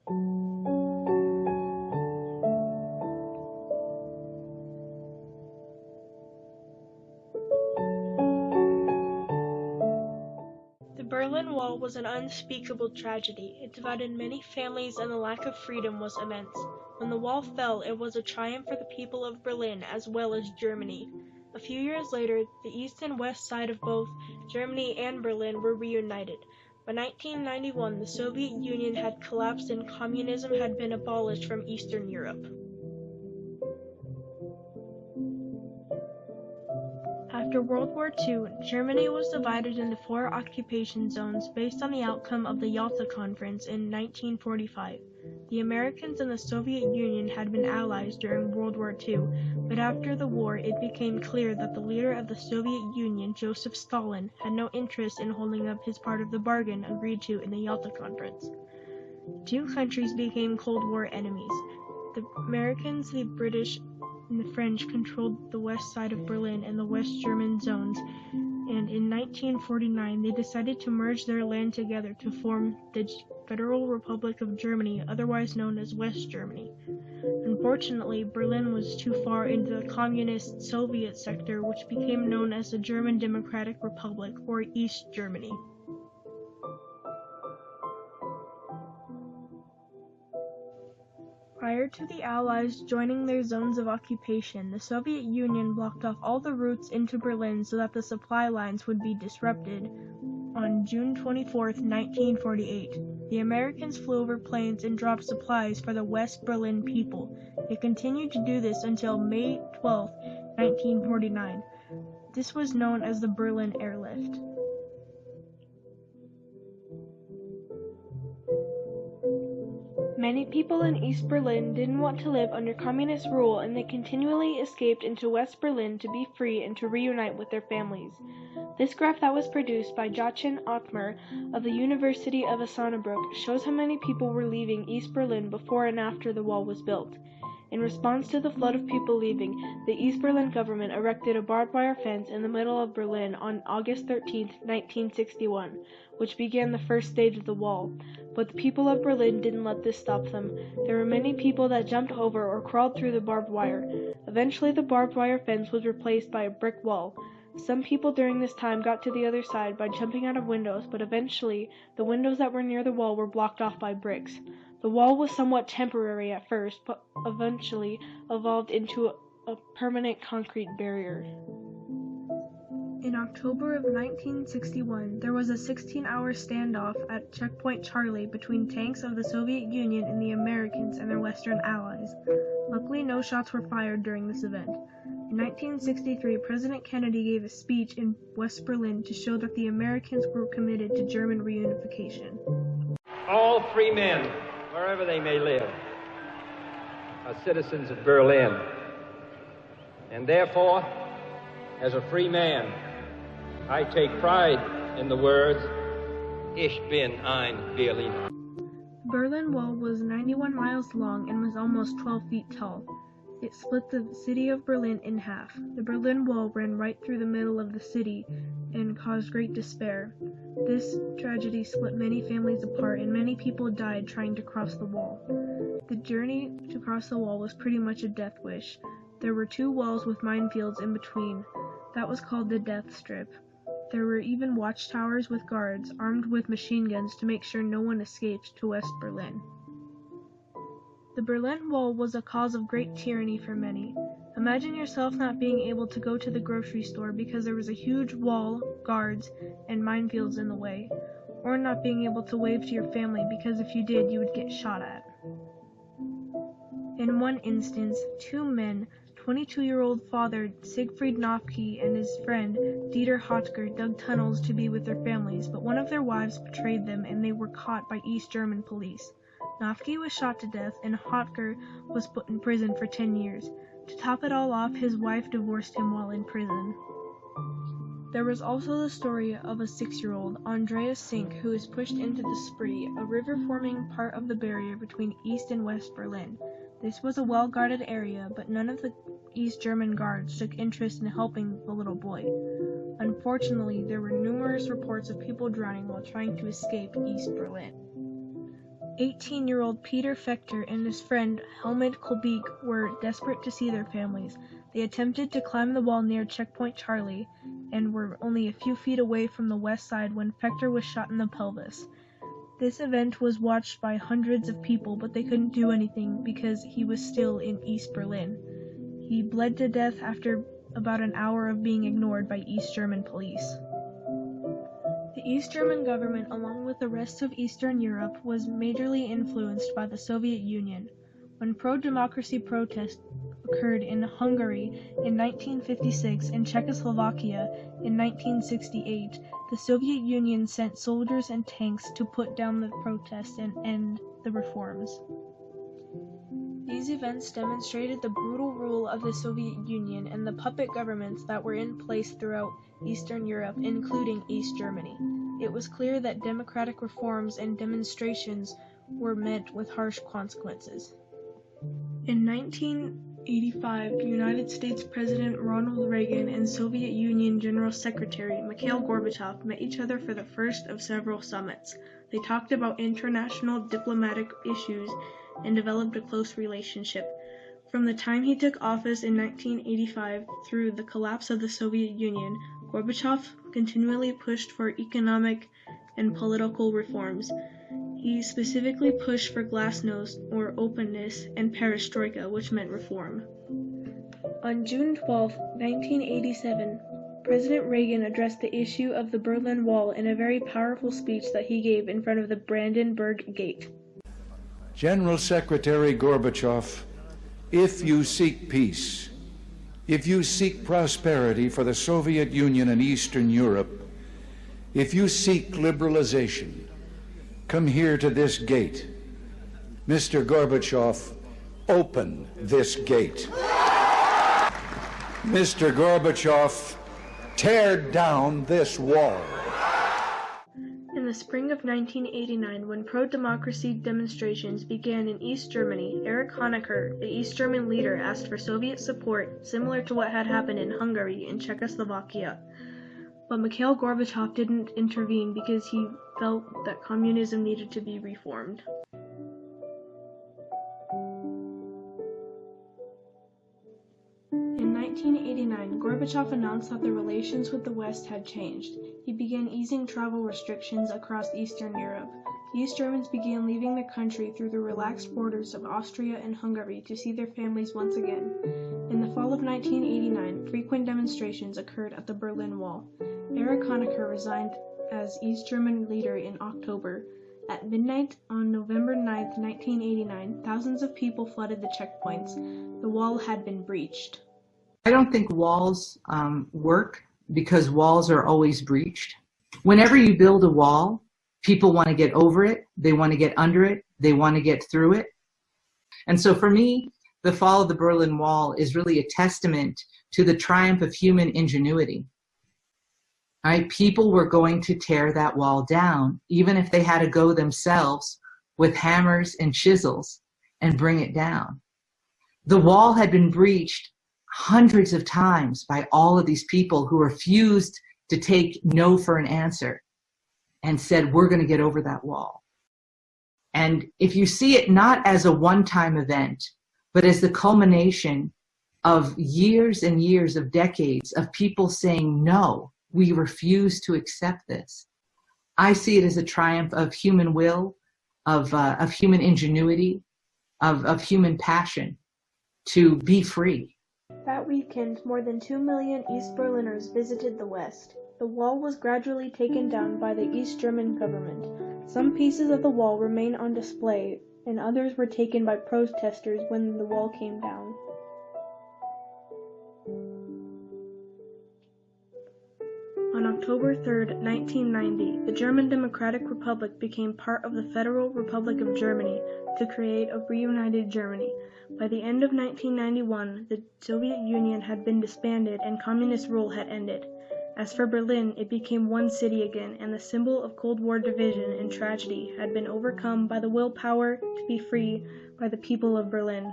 The Berlin Wall was an unspeakable tragedy. It divided many families and the lack of freedom was immense. When the wall fell, it was a triumph for the people of Berlin as well as Germany. A few years later, the east and west side of both Germany and Berlin were reunited. By 1991, the Soviet Union had collapsed and communism had been abolished from Eastern Europe. After World War II, Germany was divided into 4 occupation zones based on the outcome of the Yalta Conference in 1945. The Americans and the Soviet Union had been allies during World War II, but after the war it became clear that the leader of the Soviet Union, Joseph Stalin, had no interest in holding up his part of the bargain agreed to in the Yalta Conference. 2 countries became Cold War enemies. The Americans, the British, and the French controlled the west side of Berlin and the West German zones, and in 1949 they decided to merge their land together to form the Federal Republic of Germany, otherwise known as West Germany. Unfortunately, Berlin was too far into the communist Soviet sector, which became known as the German Democratic Republic, or East Germany. Prior to the Allies joining their zones of occupation, the Soviet Union blocked off all the routes into Berlin so that the supply lines would be disrupted. On June 24, 1948, the Americans flew over planes and dropped supplies for the West Berlin people. They continued to do this until May 12, 1949. This was known as the Berlin Airlift. Many people in East Berlin didn't want to live under communist rule, and they continually escaped into West Berlin to be free and to reunite with their families. This graph that was produced by Jochen Ockmer of the University of Osnabrück shows how many people were leaving East Berlin before and after the wall was built. In response to the flood of people leaving, the East Berlin government erected a barbed wire fence in the middle of Berlin on August 13, 1961, which began the first stage of the wall. But the people of Berlin didn't let this stop them. There were many people that jumped over or crawled through the barbed wire. Eventually, the barbed wire fence was replaced by a brick wall. Some people during this time got to the other side by jumping out of windows, but eventually, the windows that were near the wall were blocked off by bricks. The wall was somewhat temporary at first, but eventually evolved into a permanent concrete barrier. In October of 1961, there was a 16-hour standoff at Checkpoint Charlie between tanks of the Soviet Union and the Americans and their Western allies. Luckily, no shots were fired during this event. In 1963, President Kennedy gave a speech in West Berlin to show that the Americans were committed to German reunification. All free men, wherever they may live, are citizens of Berlin. And therefore, as a free man, I take pride in the words, Ich bin ein Berliner. The Berlin Wall was 91 miles long and was almost 12 feet tall. It split the city of Berlin in half. The Berlin Wall ran right through the middle of the city and caused great despair. This tragedy split many families apart, and many people died trying to cross the wall. The journey to cross the wall was pretty much a death wish. There were 2 walls with minefields in between. That was called the death strip. There were even watchtowers with guards armed with machine guns to make sure no one escaped to West Berlin. The Berlin Wall was a cause of great tyranny for many. Imagine yourself not being able to go to the grocery store because there was a huge wall, guards, and minefields in the way, or not being able to wave to your family because if you did, you would get shot at. In one instance, 2 men, 22-year-old father Siegfried Nofke and his friend Dieter Hotker dug tunnels to be with their families, but one of their wives betrayed them and they were caught by East German police. Nofke was shot to death and Hotker was put in prison for 10 years. To top it all off, his wife divorced him while in prison. There was also the story of a 6-year-old, Andreas Sink, who was pushed into the Spree, a river forming part of the barrier between East and West Berlin. This was a well-guarded area, but none of the East German guards took interest in helping the little boy. Unfortunately, there were numerous reports of people drowning while trying to escape East Berlin. 18-year-old Peter Fechter and his friend Helmut Kolbeck were desperate to see their families. They attempted to climb the wall near Checkpoint Charlie and were only a few feet away from the west side when Fechter was shot in the pelvis. This event was watched by hundreds of people, but they couldn't do anything because he was still in East Berlin. He bled to death after about an hour of being ignored by East German police. The East German government, along with the rest of Eastern Europe, was majorly influenced by the Soviet Union. When pro-democracy protests occurred in Hungary in 1956 and Czechoslovakia in 1968, the Soviet Union sent soldiers and tanks to put down the protests and end the reforms. These events demonstrated the brutal rule of the Soviet Union and the puppet governments that were in place throughout Eastern Europe, including East Germany. It was clear that democratic reforms and demonstrations were met with harsh consequences. In 1985, United States President Ronald Reagan and Soviet Union General Secretary Mikhail Gorbachev met each other for the first of several summits. They talked about international diplomatic issues and developed a close relationship. From the time he took office in 1985 through the collapse of the Soviet Union, Gorbachev continually pushed for economic and political reforms. He specifically pushed for glasnost, or openness, and perestroika, which meant reform. On June 12, 1987, President Reagan addressed the issue of the Berlin Wall in a very powerful speech that he gave in front of the Brandenburg Gate. General Secretary Gorbachev, if you seek peace, if you seek prosperity for the Soviet Union and Eastern Europe, if you seek liberalization, come here to this gate. Mr. Gorbachev, open this gate. Mr. Gorbachev, tear down this wall. In the spring of 1989, when pro-democracy demonstrations began in East Germany, Erich Honecker, the East German leader, asked for Soviet support, similar to what had happened in Hungary and Czechoslovakia. But Mikhail Gorbachev didn't intervene because he felt that communism needed to be reformed. In 1989, Gorbachev announced that the relations with the West had changed. He began easing travel restrictions across Eastern Europe. East Germans began leaving the country through the relaxed borders of Austria and Hungary to see their families once again. In the fall of 1989, frequent demonstrations occurred at the Berlin Wall. Erich Honecker resigned as East German leader in October. At midnight on November 9, 1989, thousands of people flooded the checkpoints. The wall had been breached. I don't think walls work because walls are always breached. Whenever you build a wall, people want to get over it, they want to get under it, they want to get through it. And so for me, the fall of the Berlin Wall is really a testament to the triumph of human ingenuity. Right? People were going to tear that wall down, even if they had to go themselves with hammers and chisels and bring it down. The wall had been breached hundreds of times by all of these people who refused to take no for an answer and said, we're going to get over that wall. And if you see it not as a one-time event, but as the culmination of years and years of decades of people saying, no, we refuse to accept this, I see it as a triumph of human will, of human ingenuity, of human passion to be free. That weekend, more than 2 million East Berliners visited the West. The wall was gradually taken down by the East German government. Some pieces of the wall remain on display, and others were taken by protesters when the wall came down. On October 3, 1990, the German Democratic Republic became part of the Federal Republic of Germany to create a reunited Germany. By the end of 1991, the Soviet Union had been disbanded and communist rule had ended. As for Berlin, it became one city again, and the symbol of Cold War division and tragedy had been overcome by the willpower to be free by the people of Berlin.